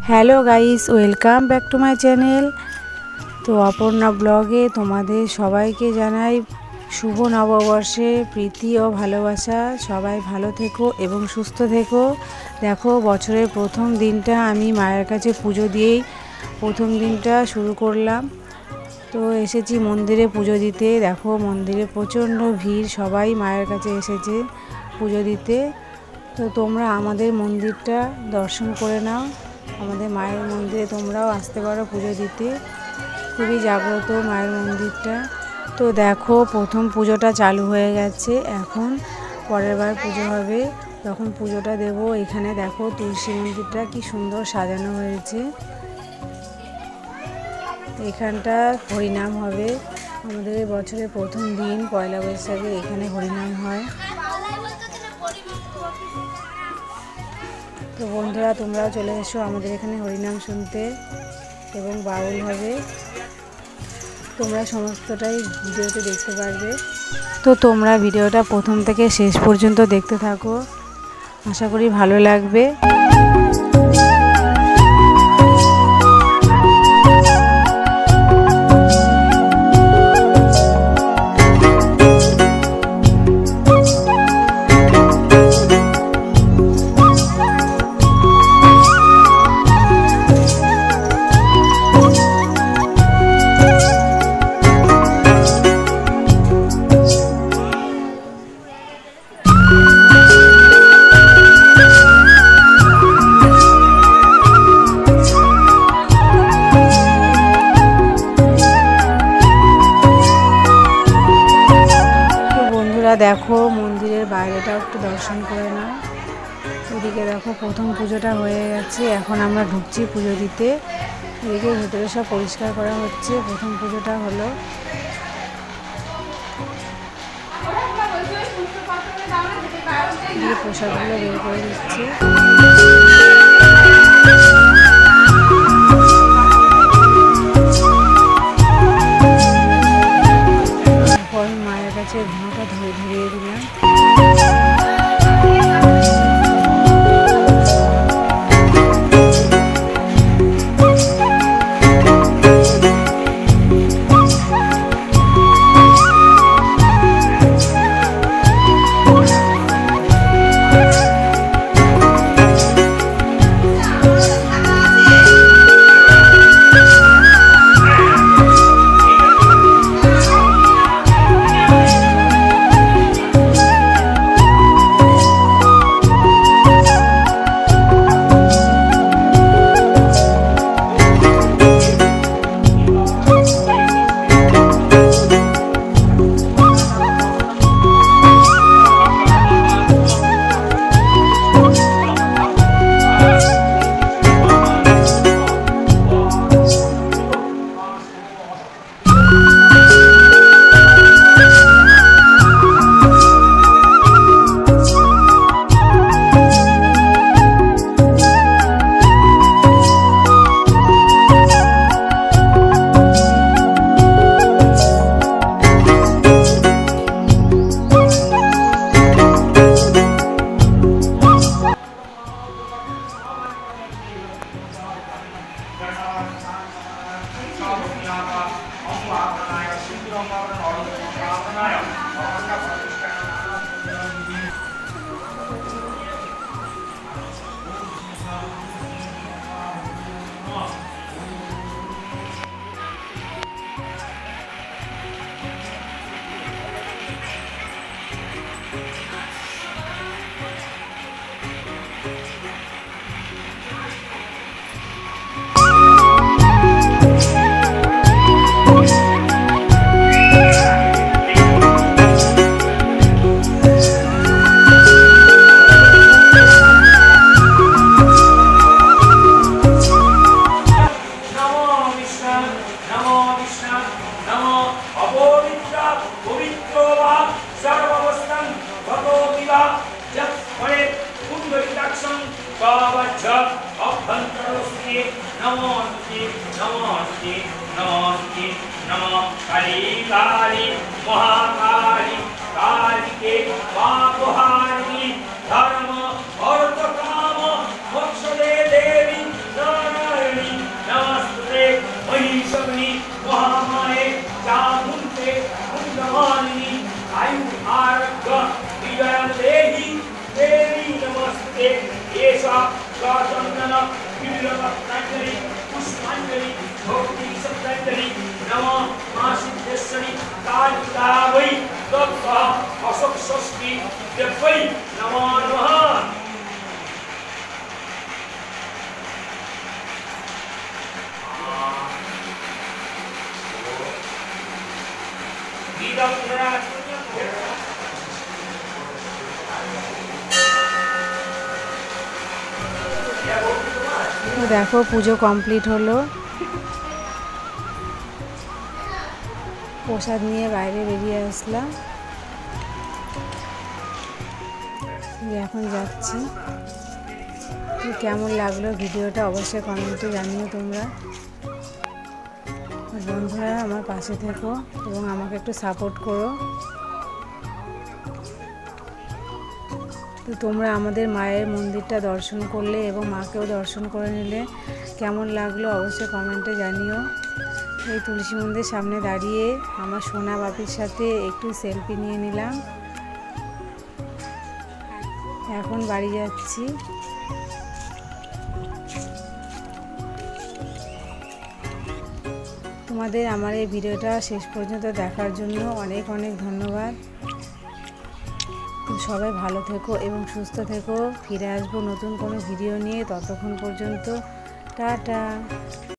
Hello guys, welcome back to my channel. তো অপর্ণা ব্লগে তোমাদের সবাইকে জানাই শুভ নববর্ষে প্রীতি ও ভালোবাসা। সবাই ভালো থেকো এবং সুস্থ থেকো। দেখো, বছরের প্রথম দিনটা আমি মায়ের কাছে পুজো দিয়েই প্রথম দিনটা শুরু করলাম। তো এসেছি মন্দিরে পুজো দিতে। দেখো, মন্দিরে প্রচণ্ড ভিড়, সবাই মায়ের কাছে এসেছে পুজো দিতে। তো তোমরা আমাদের মন্দিরটা দর্শন করে নাও। আমাদের মায়ের মন্দিরে তোমরাও আসতে পারো পুজো দিতে। খুবই জাগ্রত মায়ের মন্দিরটা। তো দেখো, প্রথম পুজোটা চালু হয়ে গেছে। এখন পরের বার পুজো হবে, তখন পুজোটা দেব। এখানে দেখো তুলসী মন্দিরটা কি সুন্দর সাজানো হয়েছে। এখানটা হরিনাম হবে। আমাদের বছরের প্রথম দিন পয়লা বৈশাখে এখানে হরিনাম হয়। তো বন্ধুরা, তোমরাও চলে এসো আমাদের এখানে হরিনাম শুনতে, এবং বাউল হবে। তোমরা সমস্তটাই ভিডিওতে দেখতে পারবে। তো তোমরা ভিডিওটা প্রথম থেকে শেষ পর্যন্ত দেখতে থাকো, আশা করি ভালো লাগবে। দেখো, মন্দিরের বাইরেটা একটু দর্শন করে নাও। এদিকে দেখো, প্রথম পুজোটা হয়ে গেছে। এখন আমরা ঢুকছি পুজো দিতে। এদিকে ভেতরে সব পরিষ্কার করা হচ্ছে। প্রথম পুজোটা হলো। এদিকে প্রসাদগুলো বের করে দিচ্ছে। মায়ের কাছে ঘুমাটা ধরিয়ে দিলাম। नमो काली काली महाकाली कालिके पापहारिणी धर्म अर्थ काम मोक्षदे देवी তো দেখো পুজো কমপ্লিট হলো, প্রসাদ নিয়ে বাইরে বেরিয়ে আসলাম, এখন যাচ্ছি। তো কেমন লাগলো ভিডিওটা অবশ্যই কমেন্টে জানিও তোমরা। বন্ধুরা আমার পাশে থেকো এবং আমাকে একটু সাপোর্ট করো। তো তোমরা আমাদের মায়ের মন্দিরটা দর্শন করলে এবং মাকেও দর্শন করে নিলে, কেমন লাগলো অবশ্যই কমেন্টে জানিও। এই তুলসী মন্দিরের সামনে দাঁড়িয়ে আমার সোনা বাপির সাথে একটু সেলফি নিয়ে নিলাম। এখন বাড়ি যাচ্ছি। তোমাদের আমার এই ভিডিওটা শেষ পর্যন্ত দেখার জন্য অনেক অনেক ধন্যবাদ। সবাই ভালো থেকো এবং সুস্থ থেকো। ফিরে আসবো নতুন কোনো ভিডিও নিয়ে, ততক্ষণ পর্যন্ত টাটা।